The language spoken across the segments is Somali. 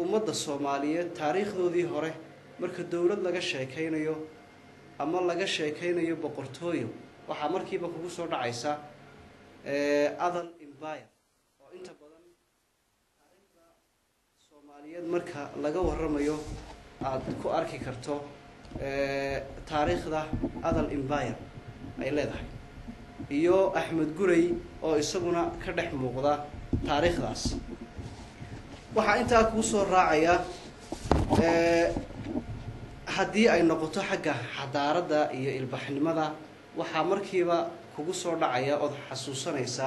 ummadda Soomaaliyeed taariikhdoodii hore marka dawlad laga sheekaynayo ama laga sheekaynayo boqortooyo waxa markiiba kugu soo dhacaysa Adal Empire oo inta badan taariikhda Soomaaliyeed marka laga warramayo aad ku arki karto taariikhda Adal Empire ay leedahay iyo Axmed Gurey oo isaguna ka dhex muuqda taariikhdaas waxa inta ku soo raacaya haddii ay noqoto xagga xadaarada iyo ilbaxnimada waxa markiiba kugu soo dhacaya oo xasuusanaysa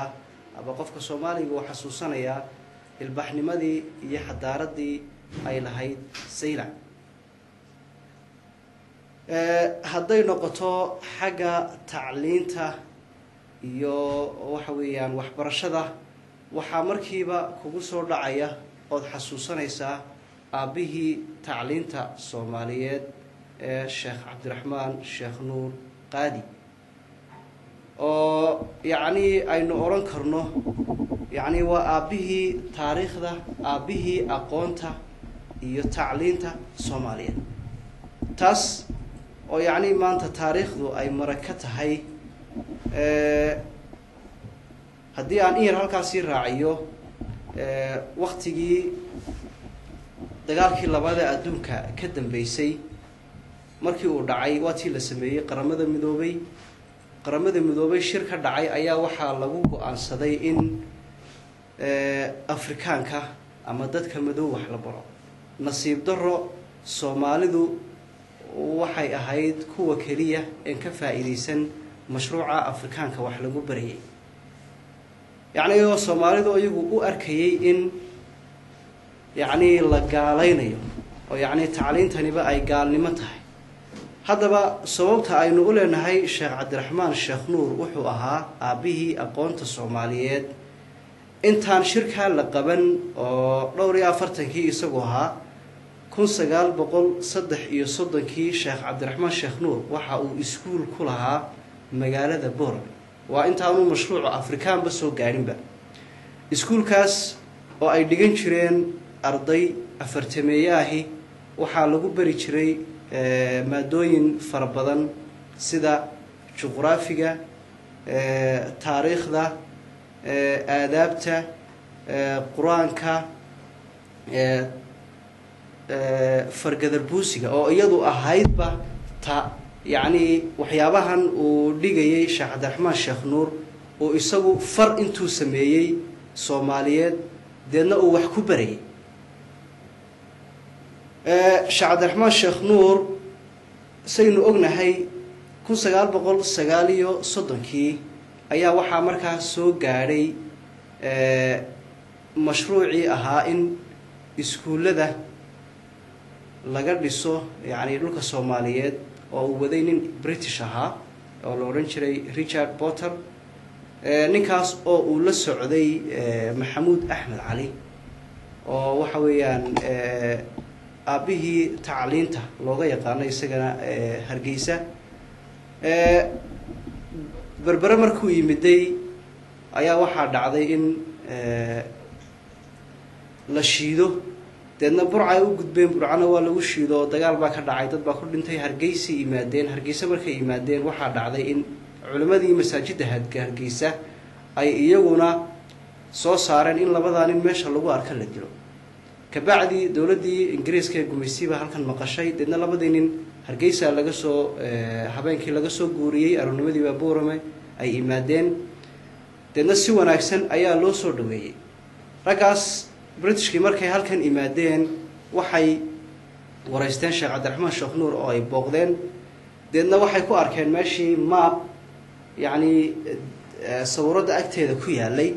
aba qofka Soomaaliga oo xasuusanaya ilbaxnimadii iyo xadaaradii ay lahayd Sayla hadday noqoto xagga tacliinta iyo waxa weeyaan waxbarashada waxa markiiba kugu soo dhacaya oo xasuusanaysa aabihii tacliinta Soomaaliyeed Sheekh Cabdiraxmaan Sheekh Nuur Qaadi oo yani aynu oran karno yani waa aabihii taariikhda aabihii aqoonta iyo tacliinta Soomaaliyeed taas oo yani maanta taariikhdu ay maraka tahay haddii aan in yar halkaas raaciyo waqtigii dagaalkii labaad ee adduunka ka dambeysay markii uu dhacay waatii la sameeyay qaramada midoobay shir ka dhacay ayaa waxaa lagu go'aansaday in Afrikaanka ama dadka madow wax la baro nasiib darro Soomaalidu waxay ahayd kuwa kaliya ee ka faa'iideysan mashruuca Afrikaanka wax lagu barayay يعني Soomaalidu iyagu u arkayay in يعني la gaalaynayo oo يعني tacliintaniba ay gaalnimo tahay haddaba sababta aynu u leenahay Sheekh Cabdiraxmaan Sheekh Nuur wuxuu ahaa aabihii aqoonta Soomaaliyeed intaan shirka la qaban oo 44kii isagu ahaa 1933kii Sheekh Cabdiraxmaan Sheekh Nuur waxa uu iskuul ku lahaa magaalada Boorame waa intaanu mashruuc Afrikaan ba soo gaarinba iskuulkaas oo ay dhigan jireen arday afartameeyahi waxa lagu bari jiray maadooyin fara badan sida juqraafiga taariikhda aadaabta quraanka fargadarbuusiga oo iyadu ahaydba ta يعني waxyaabahan uu dhigayay Sheekh Cabdiraxmaan Sheekh Nuur oo isagu far intuu sameeyay Soomaaliyeed deedna uu wax ku baray Sheekh Cabdiraxmaan Sheekh Nuur saynu ognahay 1939kii ayaa waxa markaa soo gaaray mashruucii ahaa in iskuulada laga dhiso yani dhulka Soomaaliyeed oo waday nin British ahaa oo la oran jiray Richard Potter ninkaas oo uu la socday Maxamuud Axmed Cali oo waxa weeyaan aabihii tacliinta looga yaqaanay isagana Hargeysa berbera markuu yimiday ayaa waxa dhacday in la shiido deedna burcay u gudbeen burcana waa lagu shiido dagaal baa ka dhacay dad baa ku dhintay Hargeysa yimaadeen Hargeysa markay yimaadeen waxa dhacday in culimadii masaajidda Hargeysa ay iyaguna soo saareen in labadaan in meesha lagu arka la dilo ka bacdi dawladii Ingiriiska ee gumaysiba halkan maqashay deedna labadii nin Hargeysa laga soo habeenkii laga soo guuriyay arunimadii baa Boorame ay yimaadeen deedna si wanaagsan ayaa loo soo dhaweeyay ragaas Britishkii markay halkan imaadeen waxay wareysteen Sheekh Cabdiraxmaan Sheekh Nuur oo ay booqdeen deedna waxay ku arkeen meeshii map yani sawirada agteeda ku yaalay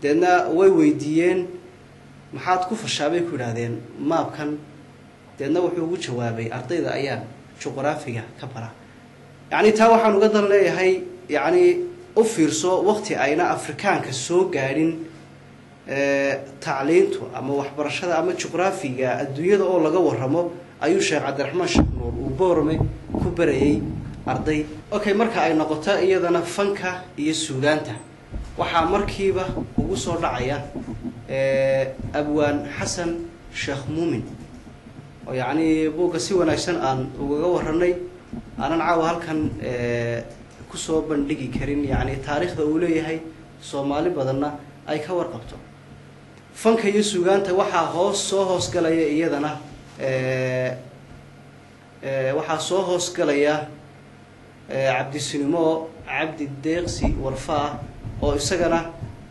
deedna way weydiiyeen maxaad ku fashaabay ku yiraahdeen mapkan deedna wuxuu ugu jawaabay ardayda ayaa juqraafiga ka bara yani taa waxaan uga dan leeyahay yani u fiirso waqti ayna Afrikaanka soo gaarin tacliintu ama waxbarashada ama juqraafiga adduunyada oo laga warramo ayuu Sheekh Cabdiraxmaan Sheekh Nuur uu Boorame ku barayay arday okay marka ay noqoto iyadana fanka iyo suugaanta waxa markiiba ugu soo dhacaya abwaan Xasan sheekh muumin oo yacni buugga si wanaagsan aan ugaga warranay aanan caawa halkan kusoo bandhigi karin yacni taariikhda uu leeyahay soomaali badanna ay ka warqabto fanka iyo suugaanta waxaa soo hoosgalaya iyadana waxaa soo hoosgalaya cabdisinimo cabdi deeqsi warfaa oo isagana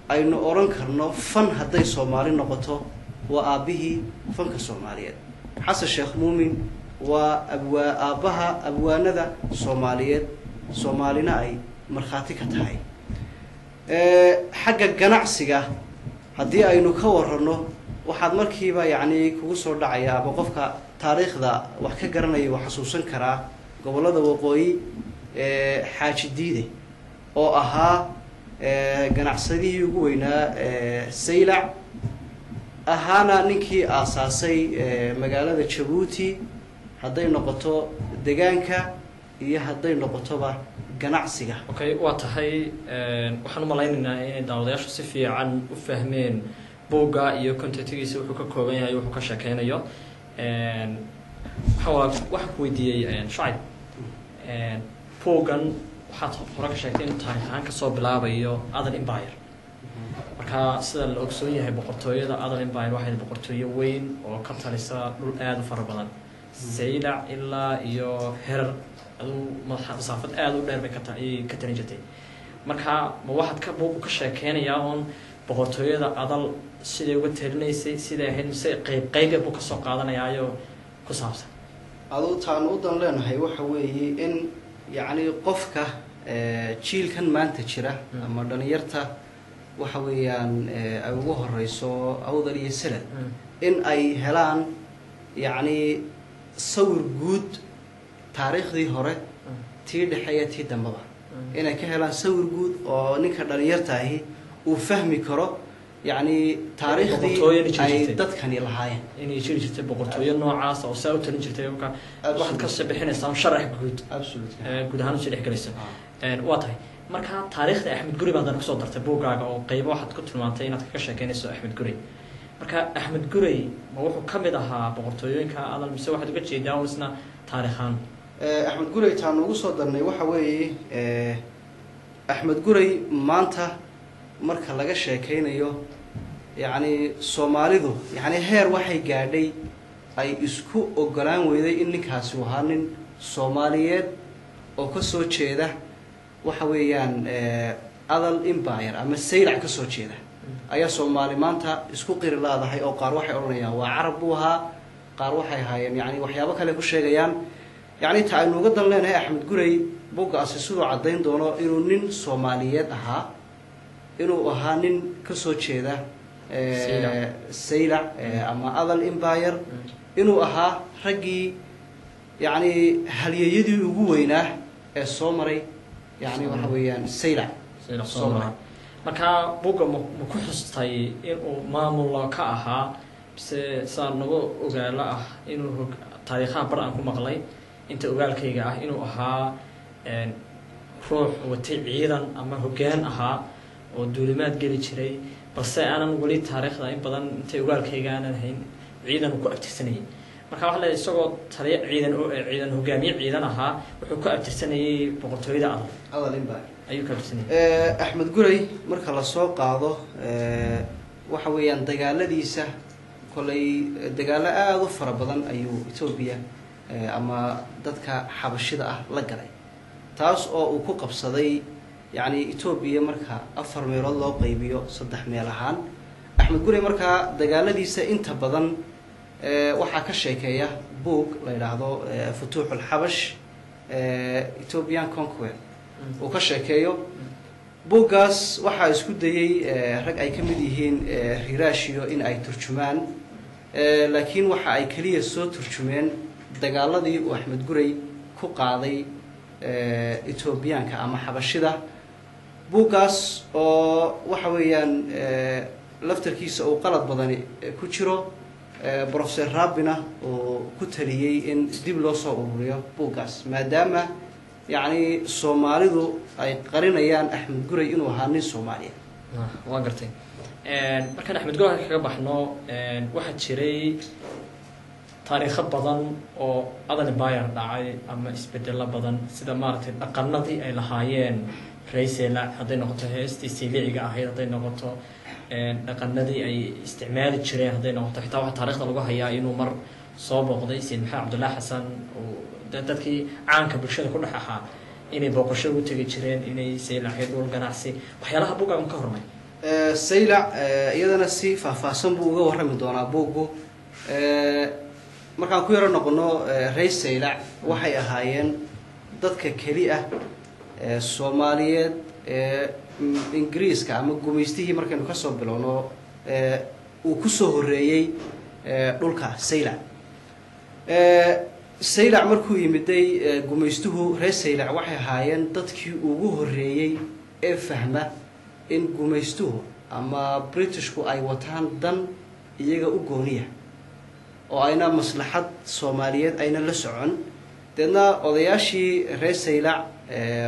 aynu oran karno fan hadday soomaali noqoto waa aabbihii fanka soomaaliyeed xasan sheekh muumin waa aabbaha abwaanada soomaaliyeed soomaalina ay markhaati ka tahay xagga ganacsiga haddii aynu ka warranno waxaad markiiba yacni kugu soo dhacaya ama qofka taariikhda wax ka garanaya uu xasuusan karaa gobollada waqooyi xaaji diide oo ahaa ganacsadihii ugu weynaa saylac ahaana ninkii aasaasay magaalada jabuuti hadday noqoto deegaanka iyo hadday noqotoba ganacsiga. Okay, waa tahay waxaan u malaynaynaa inay daawadayaashu si fiican u fahmeen buugga iyo contentigiisa wuxuu ka kooban yahay wuxuu ka sheekeynayo. waxaan ku weydiiyey Shacib buuggan waxaad hore ka sheegtay in taariikh ahaan kasoo bilaabayo Adan Empire. marka sida la ogsoon yahay boqortooyada Adan Empire waxay boqortooyo weyn oo ka talisa dhul aad u fara badan saylac ilaa iyo herar aduu masaafad aad u dheer bay ka talin jirtay. marka ma waxaad ka buug ka sheekeynayaa oon boqortooyada Adal siday uga talinaysay siday ahayd mise qayb buu ka soo qaadanayaayo ku saabsan aduu taan u dan leenahay waxa weeye in yacni qofka jiilkan maanta jira ama dhalinyarta waxa weeyaan ay ugu horeyso awdal iyo salad in ay helaan yacni sawir guud taariikhdii hore tii dhexeeya tii dambaba inay ka helaan sawir guud oo ninka dhalinyarta ahi uu fahmi karo yacni taariikhdii ay dadkani lahaayeen inay jiri jirtay boqortooyo noocaas oo saa u talin jirtay waxaad ka bixinaysaa sharax guud guud ahaan u dhex galaysa waa tahay marka taariikhda Axmed Guri baad ka soo dartay buuggaaga oo qaybo waxaad ku tilmaantay inaad ka sheekeynayso Axmed Guri. marka Axmed Guri ma wuxuu ka mid ahaa boqortooyinka Adal mise waxaad uga jeedaa isna taariikhan Axmed Guri taan ugu soo darnay waxa weeye Axmed Guri maanta marka laga sheekeynayo yacni Soomaalidu yacni heer waxay gaadhay ay isku ogolaan weyday in ninkaasi uu ahaa nin Soomaaliyeed oo ka soo jeeda waxa weeyaan Adal Empire ama saylac ka soo jeeda ayaa Soomaali maanta isku qiri laadahay oo qaar waxay oranayaan waa carab buu ahaa qaar waxay haayeen yacni waxyaabo kale ku sheegayaan yacni ta aynu uga dan leenahay Axmed Guri buuggaasi sidoo caddayn doono inuu nin Soomaaliyeed ahaa inuu ahaa nin ka soo jeeda saylac ama Adal Empire inuu ahaa raggii yacni halyeeyadii ugu weynaa ee soo maray يعني waxa weeyaan saylac Soomaali. marka buugga ma ku xustay inuu maamul ka ahaa bise saan nagu ogaala ah inuu taariikhaha bar aan ku maqlay inta ogaalkayga ah inuu ahaa ruux watay ciidan ama hoggaan ahaa oo duulimaad geli jiray balse aanan wali taariikhda in badan intay ogaalkayga aanan hayn ciidan ku abtirsanayay. marka waxa la isagoo taliye ciidan hogaamiye ciidan ahaa wuxuu ka abtirsanayay boqortooyada Adal Empire ayuu ka abtirsanayay. Axmed Guri marka la soo qaado waxa weeyaan dagaaladiisa kolay dagaalo aad u fara badan ayuu Ethiopia ama dadka xabashida ah la galay taas oo uu ku qabsaday yacni Ethiopia marka 4 meelood loo qaybiyo 3 meel ahaan. Axmed Guri marka dagaaladiisa inta badan waxaa ka sheekeeya buug la yiraahdo Futuuxul Xabash Ethiopian Conquest oo ka sheekeeyo buuggaas waxaa isku dayay rag ay ka mid yihiin Hiraashiyo in ay turjumaan laakiin waxa ay kaliya soo turjumeen dagaaladii uu Axmed Guri ku qaaday Ethiopianka ama xabashida. buuggaas oo waxa weeyaan laftarkiisa uu qalad badan ku jiro Professor Rabina oo ku taliyay in dib loo soo ururiyo buuggaas maadaama yacni Soomaalidu ay qarinayaan Axmed Guri inuu ahaa nin Soomaaliyeed. waa gartay markaan axmed golaha kaga baxno waxaa jiray taariikho badan oo adan bayar dhacay ama isbedelo badan sida maaragtay dhaqanadii ay lahaayeen reysela hadday noqoto heestii siiliciga ahayd hadday noqoto dhaqanadii ay isticmaali jireen hadday noqoto xitaa waxaa taariikhda lagu hayaa inuu mar soo booqday sayid maxamed cabdullaahi xasan oo dadkii caanka bulshada ku dhex ahaa inay booqasho u tegi jireen inay saylacayd dhul ganacsi waxyaalaha buugaagan ka hormay saylac iyadana si faahfaahsan buu uga warrami doonaa buuggu markaan ku yaro noqono reer saylac waxay ahaayeen dadka keli ah soomaaliyeed ingiriiska ama gumaystihii markaynu kasoo bilowno uu kusoo horeeyey dhulka saylac saylac markuu yimiday gumaystuhu reer saylac waxay ahaayeen dadkii ugu horeeyey ee fahma in gumaystuhu ama britishku ay wataan dan iyaga u gooniya oo ayna maslaxad soomaaliyeed ayna la socon deedna odayaashii reer saylac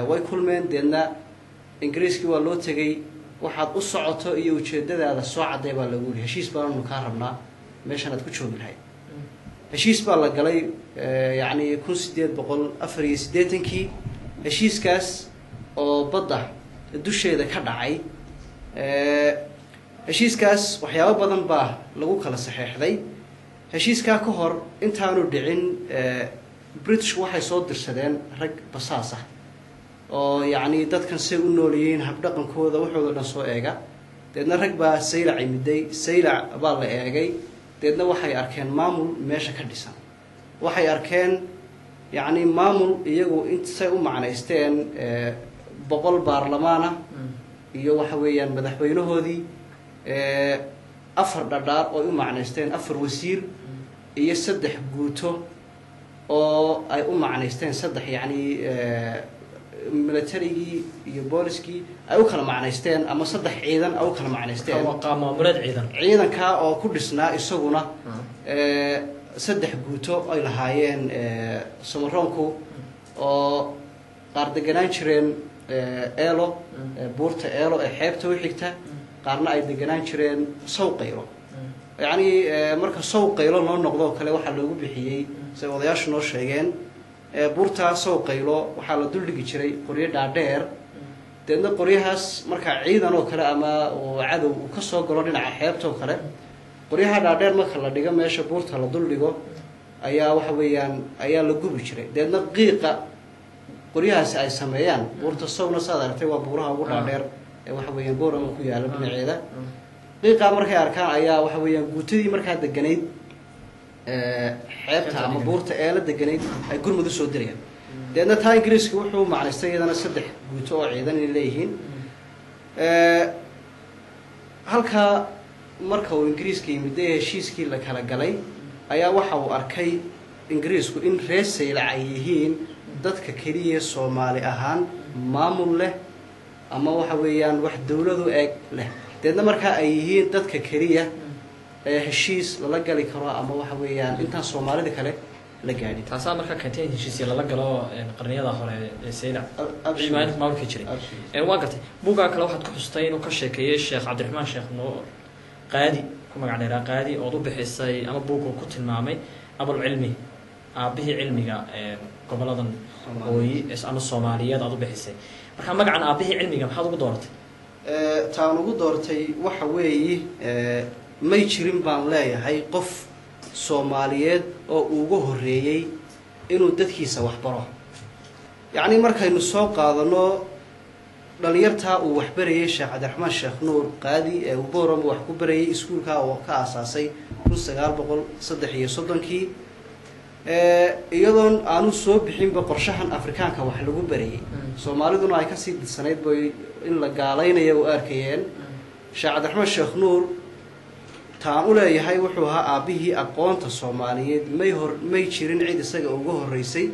way kulmeen deedna ingiriiskii waa loo tegay waxaad u socoto iyo ujeedadaada soo cadday baa lagu yihi heshiis baananu kaa rabnaa meeshan aad ku joogi lahayd heshiis baa la galay yacni 1848 heshiiskaas oo badda dusheeda ka dhacay heshiiskaas waxyaabo badan baa lagu kala saxeexday heshiiskaa ka hor intaanu dhicin britishku waxay soo dirsadeen rag basaas ah oo yacni dadkan say u noolyihiin habdhaqankooda waxooda dhan soo eega deedna rag baa saylac imiday saylac baa la eegay deedna waxay arkeen maamul meesha ka dhisan waxay arkeen yacni maamul iyagu intsay u macnaysteen 100 baarlamaan ah iyo waxa weeyaan madaxweynahoodii 4 dhadhaar oo u macnaysteen 4 wasiir iyo 3 guuto oo ay u macnaysteen 3 yacni militarigii iyo booliskii ay u kala macnaysteen ama 3 ciidan ay u kala macnaysteen maamulad ciidanka oo ku dhisnaa isaguna 3 guuto ay lahaayeen Samaroonku oo qaar deganaan jireen eelo buurta eelo ee xeebta u xigta qaarna ay deganaan jireen sawqaylo yacni marka sawqaylo loo noqdo kale waxaa loogu bixiyey say odayaashu noo sheegeen buurta sawqaylo waxaa la duldhigi jiray qoryo dhaadheer deedna qoryahaas markaa ciidan oo kale ama cadow uu ka soo galo dhinaca xeebta oo kale qoryaha dhaadheer marka la dhigo meesha buurta la duldhigo ayaa waxa weeyaan ayaa la gubi jiray deedna qiiqa qoryahaasi ay sameeyaan buurta sawna saad aragtay waa buuraha ugu dhaadheer ee waxa weeyaan boorama ku yaala dhinaceeda qiiqaa markay arkaan ayaa waxa weeyaan guutadii markaa deganayd xeebta ama buurta eela deganayd ay gurmud u soo dirayaan deedna taa ingiriiska wuxuu macnaystay iyadana 3 guuto oo ciidan inay leeyihiin halkaa marka uu ingiriiska yimiday heshiiskii la kala galay ayaa waxa uu arkay ingiriisku in reer saylac ay yihiin dadka keliya Soomaali ahaan maamul leh ama waxa weeyaan wax dawladu eeg leh deedna markaa ay yihiin dadka keliya heshiis lala gali karo ama waxa weeyaan intaan Soomaalida kale la gaadhin taasaa markaa keentay heshiis lala galo qarniyada hore ee saylac ciidan maamulka jiray waa gartay buugaa kale waxaad ku xustay inuu ka sheekeeyay Sheekh Cabdiraxmaan Sheekh Nuur qaadi ku magac dheeraa qaadi oo u bixisay ama buugu ku tilmaamay abul cilmi aabihii cilmiga goboladan ooyi ama Soomaaliyeed aad u bixisay marka magacan aabihii cilmiga maxaad ugu dooratay taan ugu doortay waxa weeye may jirin baan leeyahay qof Soomaaliyeed oo ugu horeeyay inuu dadkiisa wax baro yacni markaynu soo qaadano dhalinyarta uu wax barayay Sheekh Cabdiraxmaan Sheekh Nuur qaadi ee uu booramo wax ku barayay iskuulka oo ka aasaasay 1933 iyadoon aanu soo bixinba qorshahan Afrikaanka wax lagu barayay Soomaaliduna ay ka sii didsanayd bay in la gaalaynayo oo arkayeen Sheekh Cabdiraxmaan Sheekh Nuur taan u leeyahay wuxuu ahaa aabihii aqoonta Soomaaliyeed may jirin cid isaga ugu horeysay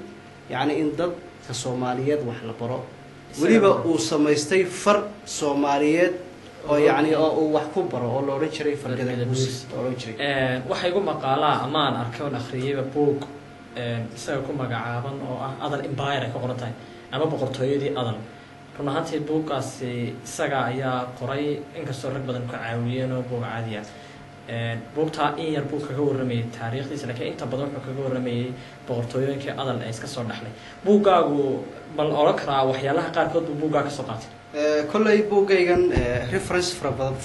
yacni in dadka Soomaaliyeed wax la baro waliba uu samaystay far Soomaaliyeed oo yacni oo uu wax ku baro oo la oran jiray fargada guus oo oran jiray waxay ugu maqaalaa amaan arkay oo akhriyay book isaga ku magacaaban oo ah Adal Empire ka qoran tahay ama boqortooyadii Adal run ahaantii buuggaasi isaga ayaa qoray inkastoo rag badan ka caawiyeen oo buug caadiya buugtaa in yar buu kaga warramayay taariikhdiisa laakiin inta badan wuxuu kaga warramayay boqortooyooyinkii adal ee iska soo dhaxlay buuggaagu bal oran karaa waxyaalaha qaarkood buu buuggaa ka soo qaatay kolley buuggaygan reference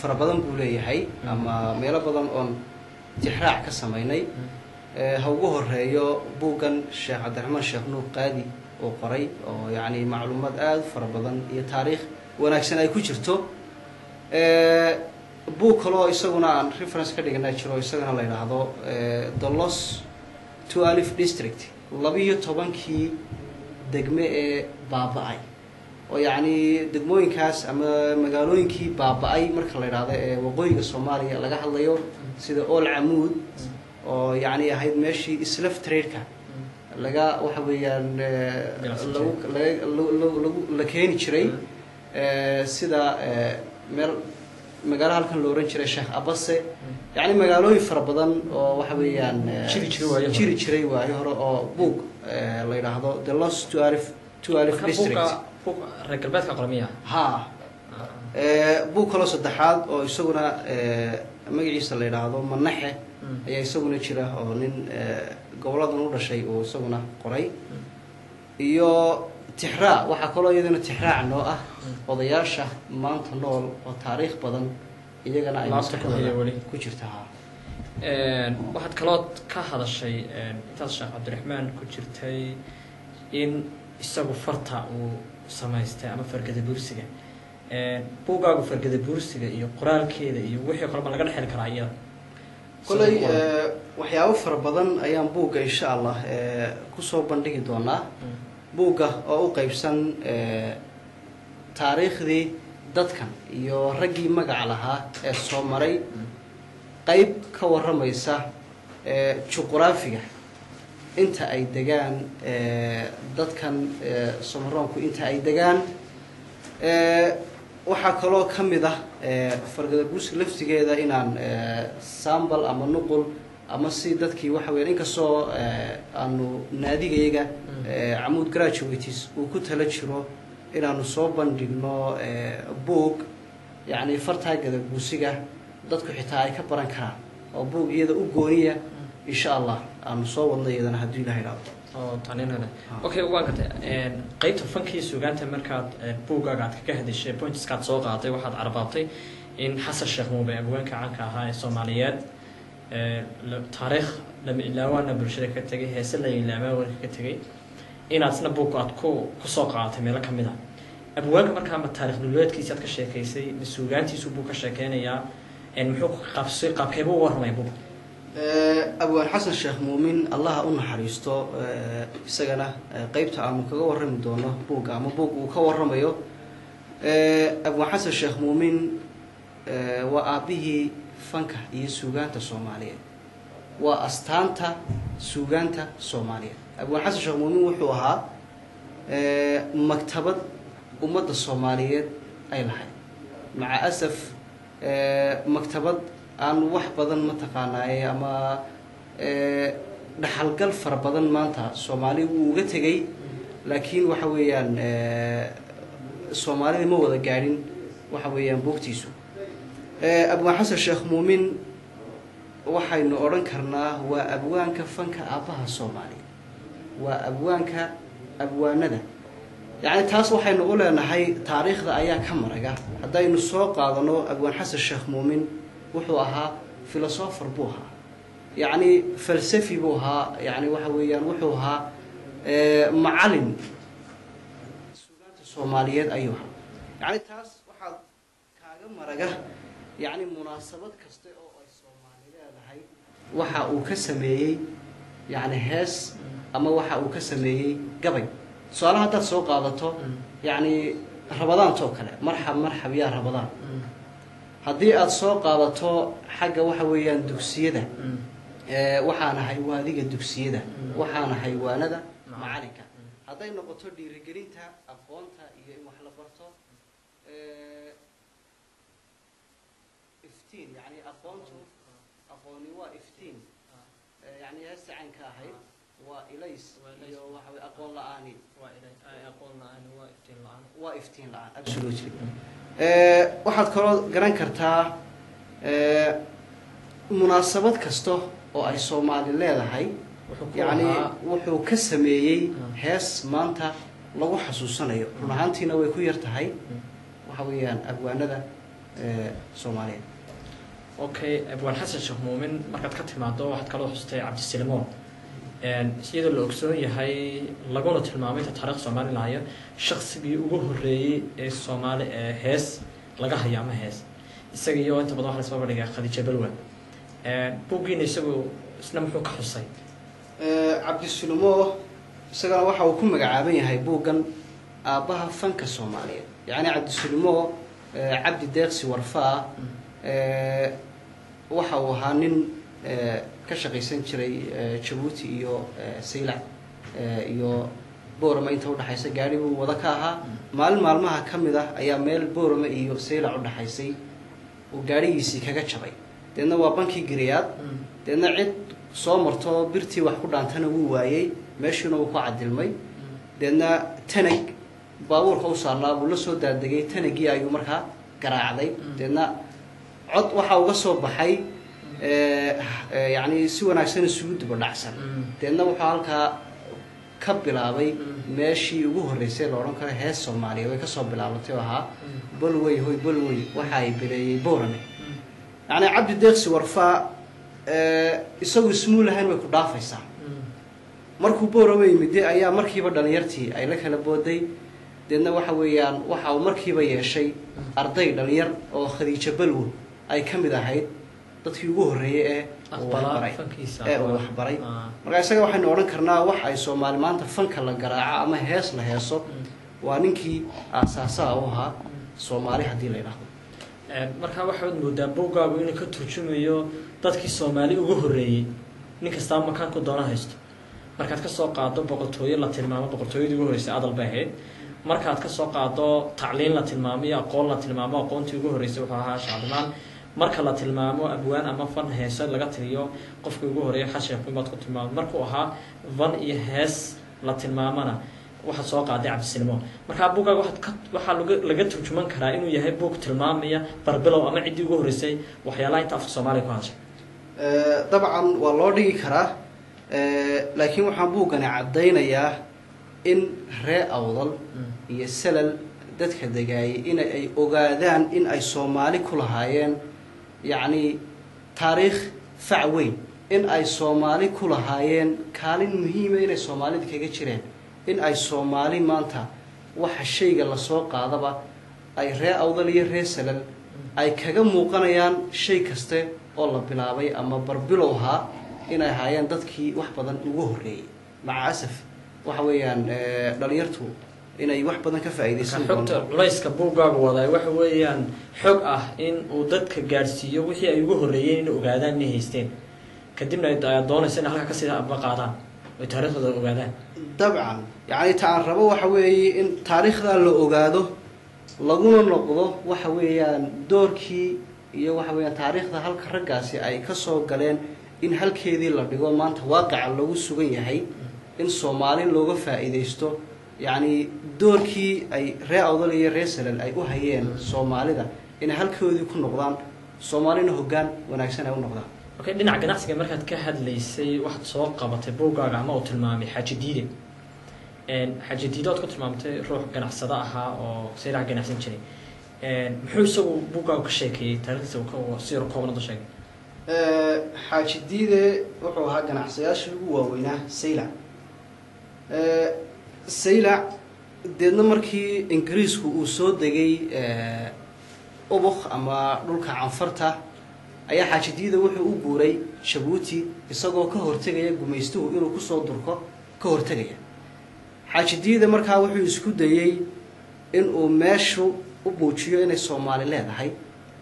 fara badan buu leeyahay ama meelo badan oon tixraac ka samaynay ha ugu horeeyo buuggan sheekh cabdiraxmaan sheekh nuur qaadi oo qoray oo yacni macluumaad aada u fara badan iyo taariikh wanaagsan ay ku jirto buug kaloo isaguna aan reference ka dhiganaa jiro isagana la yidhaahdo the lost to alif district 12 degme ee baaba-ay oo yacni degmooyinkaas ama magaalooyinkii baaba-ay marka la yidhaahdo ee waqooyiga soomaaliya laga hadlayo sida ool camuud oo yacni ahayd meeshii slave trade-ka laga waxa weeyaan la keeni jiray sida meel magaalo halkan la oran jiray sheekh abase yacni magaalooyin fara badan oo waxa weeyaan jiri jiray waayo hore oo buug la yidhaahdo the lost to alif district reer galbeedka qolmiya ha buug kaloo saddexaad oo isaguna magaciisa la yidhaahdo manaxe ayaa isaguna jira oo nin goboladan u dhashay oo isaguna qoray iyo tixraac waxaa kaloo iyadana tixraac noo ah odayaasha maanta nool oo taariikh badan iyagana ay ku jirta waxaad kaloo ka hadashay intaas sheekh cabdiraxmaan ku jirtay in isagu farta uu samaystay ama fargada buursiga buuggaagu fargada buursiga iyo qoraalkeeda iyo wixii kaleba laga dhexeli karaa iyada kolley waxyaabo fara badan ayaan buugga insha allah kusoo bandhigi doonaa buugga oo u qeybsan taariikhdii dadkan iyo raggii magaca lahaa ee soo maray qeyb ka warramaysa juquraafiga inta ay degaan dadkan somaroonku inta ay degaan waxaa kaloo ka mid ah fargada buursiga laftigeeda inaan sambal ama nuqul ama si dadkii waxa weya inkastoo aanu naadigayaga camuud graduates uu ku tala jiro inaanu soo bandhigno buug yacni fartaa gada buursiga dadku xitaa ay ka baran karaan oo buug iyada u gooniya insha allah aanu soo wadno iyadana hadduu ilaha idhaahdo oo taninana okay waan gartay qaybta fankii suugaanta markaad buuggaaga aad kaga hadishay pointskaad soo qaaday waxaad carbaabtay in xasan sheekh muube abwaanka caanka ahaa ee soomaaliyeed taariikh lama ilaawaana bulshada ka tegay heese la ilaamaa warka ka tegay inaad isna buugga aad kusoo qaadatay meelo ka mid a abwaanka markaa ma taarikh nololeedkiisi aad ka sheekaysay ma suugaantiisu buu ka sheekeynayaa muxuu qaabkeeba u warramay buugga abwaan xasan sheekh muumin allaha u naxariisto isagana qeybta aanu kaga warrami doono buugga ama buug uu ka warramayo abwaan xasan sheekh muumin waa aabbihii fanka iyo suugaanta soomaaliyeed waa astaanta suugaanta soomaaliyeed abwaan xasan sheekh muumin wuxuu ahaa maktabad ummadda soomaaliyeed ay lahayd maca asaf maktabad aan wax badan mataqaanaaye ama dhaxalgal fara badan maanta soomaali wuu uga tegay laakiin waxa weeyaan soomaalida ma wada gaadhin waxa weeyaan buugtiisu abwaan xasan sheekh muumin waxaynu odhan karnaa waa abwaanka fanka aabbaha soomaaliya waa abwaanka abwaanada yacni taas waxaynu u leenahay taariikhda ayaa ka maraga haddaynu soo qaadano abwaan xasan sheekh muumin wuxuu ahaa philosopher buu ahaa yacni falsafi buu ahaa yacni waxa weeyaan wuxuu ahaa macalin suugaanta soomaaliyeed ayuu ahaa yacni taas waxaad kaaga maraga yacni munaasabad kasta oo ay soomaali leedahay waxa uu ka sameeyey yacni hees ama waxa uu ka sameeyey gabay su-aalaha haddaad soo qaadato yacni rabadaantoo kale marxab marxab yaa rabadaan haddii aada soo qaadato xagga waxa weeyaan dugsiyada waxaanahay waadiga dugsiyada waxaanahay waanada macalinka hadday noqoto dhiirigelinta aqoonta iyo in wax la barto iftiin yani aqoontu aqooni waa iftiin yani heesta caynka ahayd وإليس أقول لآني أقول لآني وإفتين لآن وإفتين لآن absolutely waxaad kaloo garan kartaa munaasabad kasta oo ay Soomaali leedahay yani wuxuu ka sameeyay hees maanta lagu xasuusanayo run ahaantiina way ku yar tahay waxa weeyaan abwaanada Soomaaliyeed okay abwaan xasan sheekh muumin markaad ka timaado waxaad kaloo xustay cabdi silimoon sida la ogsoon yahay laguna tilmaamay taariikh Soomaaliya shakhsigii ugu horeeyay ee Soomaali ee hees laga hayo ama hees isaga iyo inta badan waxa la soo dhigay Khadija Balwan buugiina isagu isna muxuu ka xusay cabdi silimoon isagana waxa uu ku magacaaban yahay buugan aabaha fanka Soomaaliyeed yani cabdi silimoon cabdi deeqsi warfaa waxa uu ahaa nin ka shaqaysan jiray Djibouti iyo Saylac iyo Boorama inta u dhaxaysa gaari uu wada ka ahaa maalmaha kamid ah ayaa meel Boorama iyo Saylac u dhaxaysay oo gaarigiisii kaga jabay deedna waa bankii Giriyaad deedna cid soo marto birtii wax ku dhaantana uu waayay meeshuna uu ku cadilmay deedna tanag baabuurka u saarnaa uu la soo daadagay tanagii ayuu markaa garaacday deedna cod waxa uga soo baxay يعني si wanaagsan isugu dib dhacsan deedna waxa halka ka bilaabay meeshii ugu horeysay la oran karo hees Soomaaliya way ka soo bilaabatay waxa balway waxa ay bileeyay Boorame yani cabdi deeqsi warfaa isagu ismuu lahayn way ku dhaafaysaa markuu Boorame yimid ayaa markiiba dhalinyartii ay la kala booday deedna waxa weeyaan waxa uu markiiba yeeshay arday dhalinyar oo Khadija Balwan ay kamid ahayd dadkii ugu horeeyay ee waxbaray marka isaga waxaan oran karnaa wax ay Soomaali maanta fanka la garaaco ama hees la heeso waa ninkii aasaasaha u ahaa Soomaali hadii la yiraahdo marka waxaad moodaa buugaagu inuu ka turjumayo dadkii Soomaali ugu horeeyay nin kasta ma kan ku doona haysto markaad ka soo qaado boqortooyo la tilmaamo boqortooyadii ugu horeysay adal baaheed markaad ka soo qaado tacliin la tilmaamo iyo aqoon la tilmaamo aqoontii ugu horeysay waxa ahaa Shacabaan marka la tilmaamo abwaan ama fan heesa laga tiriyo qofkii ugu horeeyay xasheekh Maxamed ku tilmaamo markuu ahaa van iyo hees la tilmaamana waxa soo qaaday cabdi silimoon marka buuga waxa laga turjuman karaa inuu yahay buug tilmaamaya barbilow ama cidii ugu horeysay waxyaalaha inta afka Soomaaliya ku hadashay dabcan waa loo dhigi karaa laakiin waxaan buugani cadeynayaa in ree awdal iyo salal dadka dagaayay in ay ogaadaan in ay Soomaali ku lahaayeen يعني تاريخ فعوين إن أي صومالي كل هايين كالين مهمة إن الصومالي دكجة شرين إن أي صومالي مانتا وحشيء الله سوق هذا أي رأى أوضلية رسالة أي كجم مقنعان شيء كسته الله بلاوي أما بربلوها إن أي هايين دتكي وحبضن وهري مع أسف وحويان دليرتو إن أي وحبضن كفايدة حتى ليس كبوجا ولا وحويان حق إن ودتك جالسية وهي أيوه الرجال وقاعدين نهيستين كدمنا دون سنة هلا كسيدة أبغى قاعدان وتاريخ ذا وقاعدين طبعا يعني تعرفوا وحوي إن تاريخ ذا اللي وقاعده لقونا نقضه وحويان دوركي يو وحويان تاريخ ذا هل كرجاسي أي كسر قلين إن هل كذي اللي بيقول ما أنت واقع اللي سويه هي إن الصومالي اللي فائدة يستو يعني دوركي أي رأى أوضلية رسالة أي وهيين الصومالي ده إن هل كذي يكون نقضان الصومالي نهجان ونعكسنا أو نقضان. أوكي دينا عجناس كمان كانت كهاد ليسي واحد سواق بتبوجا جماعة وتلمامي حاجة جديدة. إن حاجة جديدة تكون تلمامته روح جناح صداقها أو سير عجناس نشري. إن محوسه بوجا وكشيكي ترى سووا سير كومنا ده شيء. حاجة جديدة وحوها جناح سياش ووينه سيلع. سيلع دينا مركي إنجليز هو صوت دقي أبخ أما دولك عنفرته أي حاجة جديدة وحي أبوري شبوتي يساقو كهورتغيا قميستوه إنو كسو دركو كهورتغيا حاجة جديدة مركا وحي يسكو دايي إنو ماشو أبوتيو إنو الصومالي لها هاي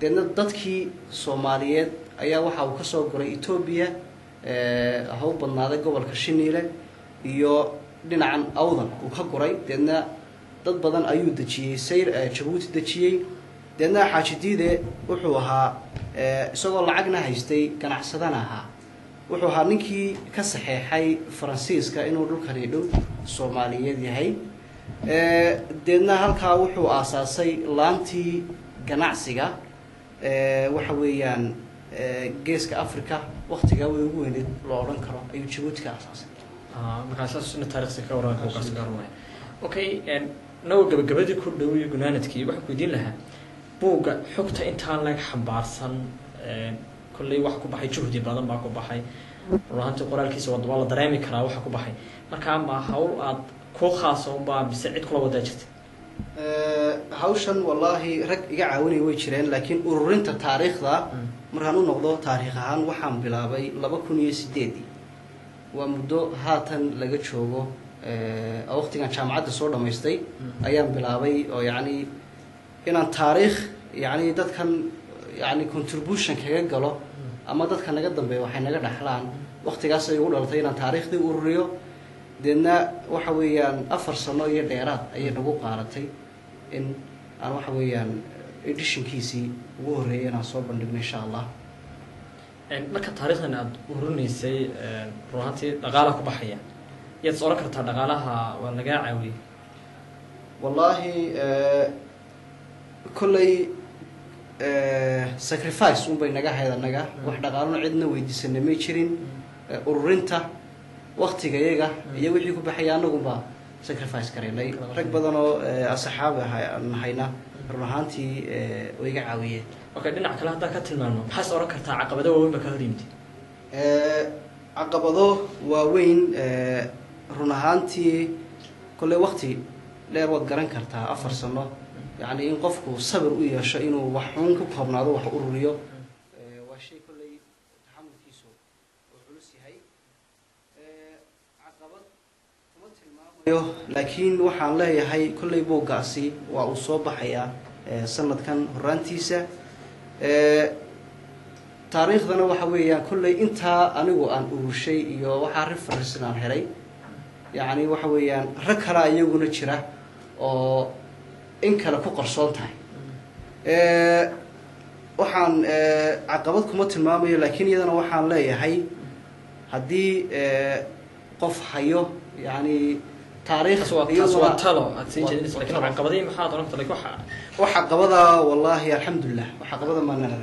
دينا دادكي صوماليات أيا وحاو كسو قري إتوبيا هاو بنادا قبل كشينيلة إيو دينعان أوضن وكاقري دينا dad badan ayuu dajiyay sayr Djibouti dajiyay deena xaajidide wuxuu ahaa isagoo lacagna haystay ganacsadana ahaa wuxuu ahaa ninkii ka saxeexay Faransiiska inuu dhulkani dhul Soomaaliyeed yahay deedna halkaa wuxuu aasaasay laantii ganacsiga waxa weeyaan geeska Afrika waqtiga way ugu weyneed loo oran karo ayuu Djibouti ka aasaasay markaas taariikhda ka waran ku qarsan karnaa okay naw gabagabadii ku dhow iyo gunaanadkii waxa ku diin lahaa buuga xogta intaan laga xambaarsan kullay wax ku baxay juhdi badan baa ku baxay ruuxanta qoraalkiisa wada la dareemi karaa waxa ku baxay marka ma hawl aad ku khaaso baa mise cid kula wada jirtay hawshan wallahi rag iga caawinay way jireen laakiin ururinta taariikhda markaan u noqdo taariikh ahaan waxaan bilaabay 2008 waa muddo haatan laga joogo waqtigan jaamacadda soo dhameystay ayaan bilaabay oo yani inaan taariikh yani dadkan yani contribution kaga galo ama dadka naga dambeeyo waxay naga dhaxlaan waqtigaas ay ugu dhalatay inaan taariikhdii ururiyo deedna waxa weeyaan 4 sano iyo dheeraad ayay nagu qaadatay in aan waxa weeyaan editionkiisii ugu horeeyay inaan soo bandhigno insha Allah marka taariikhdan aad ururinaysay ruuxantii dhaqaalaha ku baxaya yaad soo kartaa dhaqaalaha waa laga caawiyay wallahi kullay sacrifice bay naga haydanaga wax dhaqaalno cidna weydiisanay ma jirin ururinta waqtiga iyaga iyo wixii ku baxay anaguba sacrifice kareynay rag badan oo asxaab ahayna ruuxantii way iga caawiyeen okay dhinaca kale hadda ka tilmaano maxaa soo kartaa caqabado waaweyn ba ka horimtay caqabado waaweyn ruuxantii kulli waqti dheer wad garan kartaa 4 sano يعني إن قفكو صبر ويا شيء إنه وحون كوكب نادو وح أوريو وشيء كله تحمل كيسو وحلوسي هاي عقبات مثل ما لكن وحن لا هاي كله يبغى قاسي وأصاب حياة سنة كان رانتيسة تاريخ ذنا وحويا كله أنت أنا وأن أورشي يو وحعرف فرسنا هري يعني وحويا ركلا يجون تشرة أو in kala ku qarsoon tahay waxaan caqabad kuma tilmaamayo laakiin iyadana waxaan leeyahay hadii qof hayo yani taariikh iyo talo aad jeedin laakiin caqabadii maxaa doonta waxa caqabada wallahi alxamdulillah waxa caqabada ma nala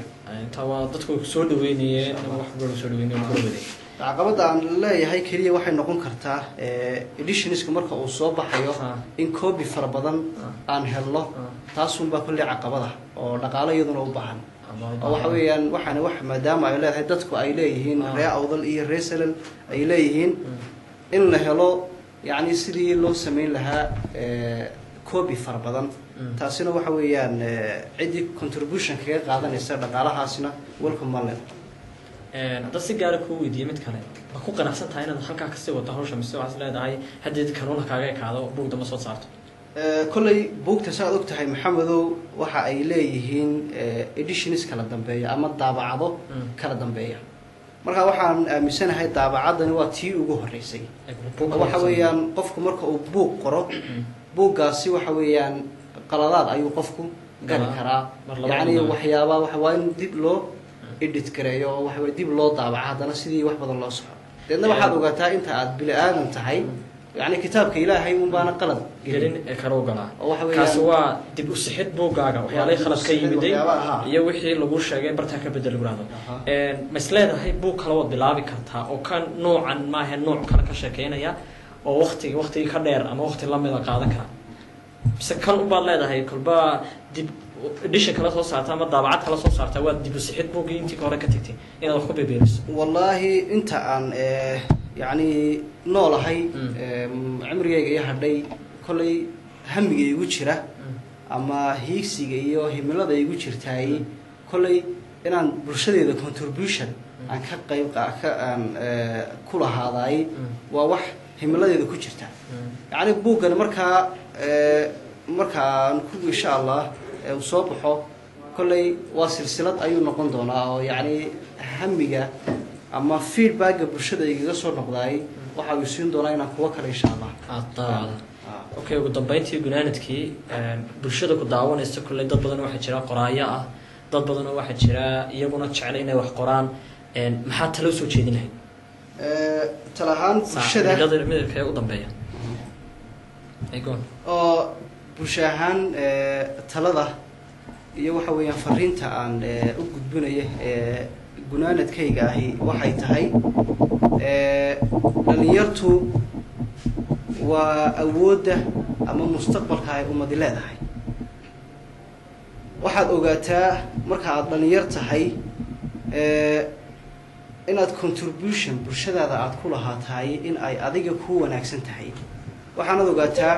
inta waa dadku soo dhaweynayeen wax baro soo dhaweynayeen caqabada aan leeyahay kaliya waxay noqon kartaa editionska marka uu soo baxayo in copy fara badan aan helno taasum baa kulli caqabada oo dhaqaale iyaduna u baahan waxa weeyaan waxaan wax maadaama ay leedahay dadku ay leeyihiin ree awdal iyo reesalan ay leeyihiin in la helo yani sidii loo sameyn lahaa copy fara badan taasina waxa weeyaan cidi contribution kaga qaadanaysa dhaqaalahaasina welcome malen dad si gaar ah ku weydiiyay mid kale ma ku qanacsan tahay inaad halka ka sii wado hawsha mise waxaad leedahay haddii kanuuna kaaga kaado buugda ma soo saarto kullay buugta saad og tahay maxamedow waxa ay leeyihiin editions kala dambeeya ama daabacado kala dambeeya marka waxaan aaminsanahay daabacadani waa tii ugu horeysay waxa weeyaan qofku marka uu buug qoro buuggaasi waxa weeyaan qaladaad ayuu qofku gali karaa yani waxyaaba waxa waa in dib loo edit gareeyo waxa way dib loo daabaca hadana sidii wax badan loo saxo deedna waxaad ogaataa inta aad bil aadan tahay yani kitaabka ilaahay un baana qalad gelin ee karo galaa kaas waa dib u sixid buugaaga waxyaalay khalad ka yimiday iyo wixii lagu sheegay barta ka bedel guraado ma isleedahay buug kala wad bilaabi kartaa oo kan noocan ma ahan nooc kala ka sheekeynaya oo waqti ka dheer ama waqti la mid ah qaadan kara bise kan u baad leedahay kulba dib edition kala soo saarta ama daabacad kala soo saarta waa dib u sixid buugii intii hore ka tagtay inaad wax ku beebeyso wallahi inta aan yani noolahay cimrigayga iyo hadhay kulay hamigay igu jira ama hiigsiga iyo himilada igu jirtay kulay inaan bulshadeeda contribution aan ka qayb aan ku lahaaday waa wax himiladeeda ku jirta yani buuggan markaan ku insha Allah soo baxo kulay waa silsilad ayuu noqon doonaa oo yani hamiga ama feedback bulshada iga soo noqday waxa uu siin doonaa inaan kuwa kale insha Allah okay ugu dambeyntii gunaanadkii bulshada ku daawanaysa kulay dad badan waxa jira qoraayo ah dad badan waxa jira iyaguna jecel inay wax qoraan maxaa talo soo jeedinahay talahaan bulshada midabka u dambeeya oo bulsho ahaan talada iyo waxa weeyaan fariinta aan u gudbinayo gunaanadkayga ahi waxay tahay dhalinyartu waa awoodda ama mustaqbalka ay ummadi leedahay. waxaad ogaataa marka aad dhalinyar tahay inaad contribution bulshadaada aad ku lahaatahay in ay adiga ku wanaagsan tahay. waxaanad ogaataa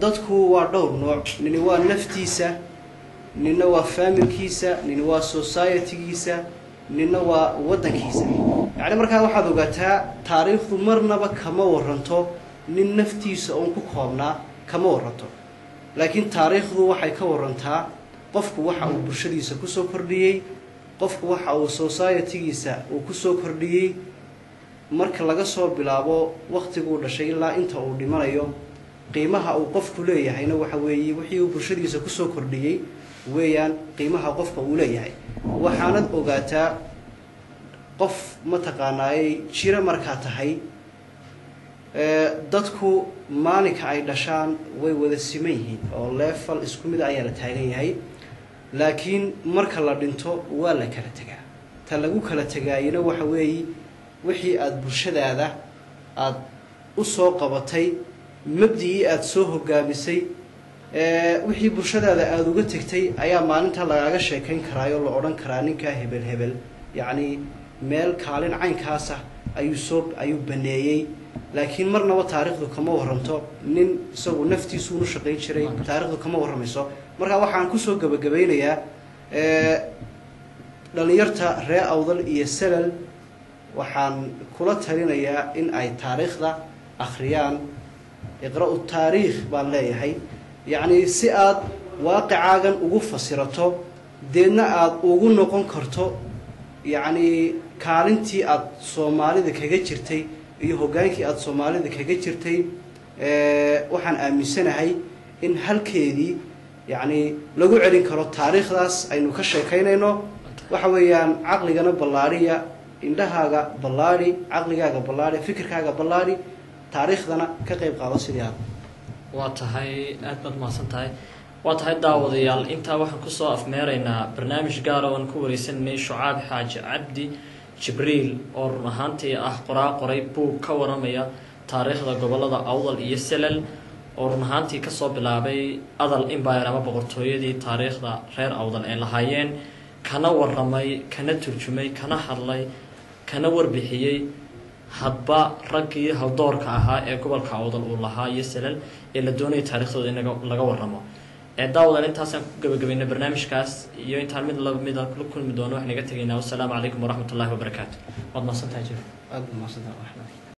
dadku waa dhowr nooc, nini waa naftiisa, nina waa familkiisa, nina waa societygiisa, nina waa waddankiisa. yacni markaa waxaad ogaataa taariikhdu marnaba kama waranto nin naftiisa uun ku koobnaa kama waranto, laakiin taariikhdu waxay ka warantaa qofku waxa uu bulshadiisa kusoo kordhiyey, qofku waxa uu societygiisa uu kusoo kordhiyey marka laga soo bilaabo waqtiguu dhashay ilaa inta uu dhimanayo. qiimaha uu qofku leeyahayna waxa weeye wixii uu bulshadiisa kusoo kordhiyey weeyaan qiimaha qofka uu leeyahay. waxaanad ogaataa qof mataqaanaayey jira markaa tahay dadku maalinka ay dhashaan way wada siman yihiin oo leefal isku mid ayaa la taagan yahay, laakiin marka la dhinto waa la kala tegaa. ta lagu kala tegaayina waxa weeye wixii aada bulshadaada aada u soo qabatay, mabdicii aada soo hogaamisay, wixii bulshadaada aada uga tegtay ayaa maalinta lagaaga sheekayn karaayoo la odhan karaa ninkaa hebel hebel yacni meel kaalin caynkaasa ayuu baneeyey. laakiin marnaba taariikhdu kama waranto nin isagu naftiisuunu shaqayn jiray, taariikhdu kama warramayso. markaa waxaan kusoo gabagabaynayaa dhalinyarta reer awdal iyo salal waxaan kula talinayaa in ay taariikhda akhriyaan. iqra-u taariikh baan leeyahay, yacni si aad waaqicaagan ugu fasirato, deedna aada ugu noqon karto yacni kaalintii aada soomaalida kaga jirtay iyo hoggaankii aada soomaalida kaga jirtay. waxaan aaminsanahay in halkeedii yacni lagu celin karo taariikhdaas aynu ka sheekaynayno. waxa weeyaan caqligana ballaadhiya, indhahaaga ballaadhi, caqligaaga ballaadhi, fikirkaaga ballaadhi, taariikhdana ka qayb qaado sidii aad. waa tahay aad baad mahadsan tahay. waa tahay daawadayaal, intaa waxaan kusoo afmeeraynaa barnaamij gaar oo aan ku wareysanay Shucaab Xaaji Cabdi Jibriil oo run ahaantii ah qoray buug ka waramaya taariikhda gobolada Awdal iyo Salal, oo run ahaantii kasoo bilaabay Adal Empire ama boqortooyadii taariikhda reer Awdal ee lahaayeen, kana waramay, kana turjumay, kana hadlay, kana warbixiyey hadba raggii hawdoorka ahaa ee gobolka Awdal uu lahaa iyo Salal ee la doonayay taariikhdooda in laga waramo. daawadayaal intaasaan ku gabagabaynay barnaamijkaas, iyo intaan mid la kulmi doono wax naga tegaynaa. Wassalaamu calaykum waraxmatullaahi wabarakaatu. waad mahadsantahay. aad mahadsantahay.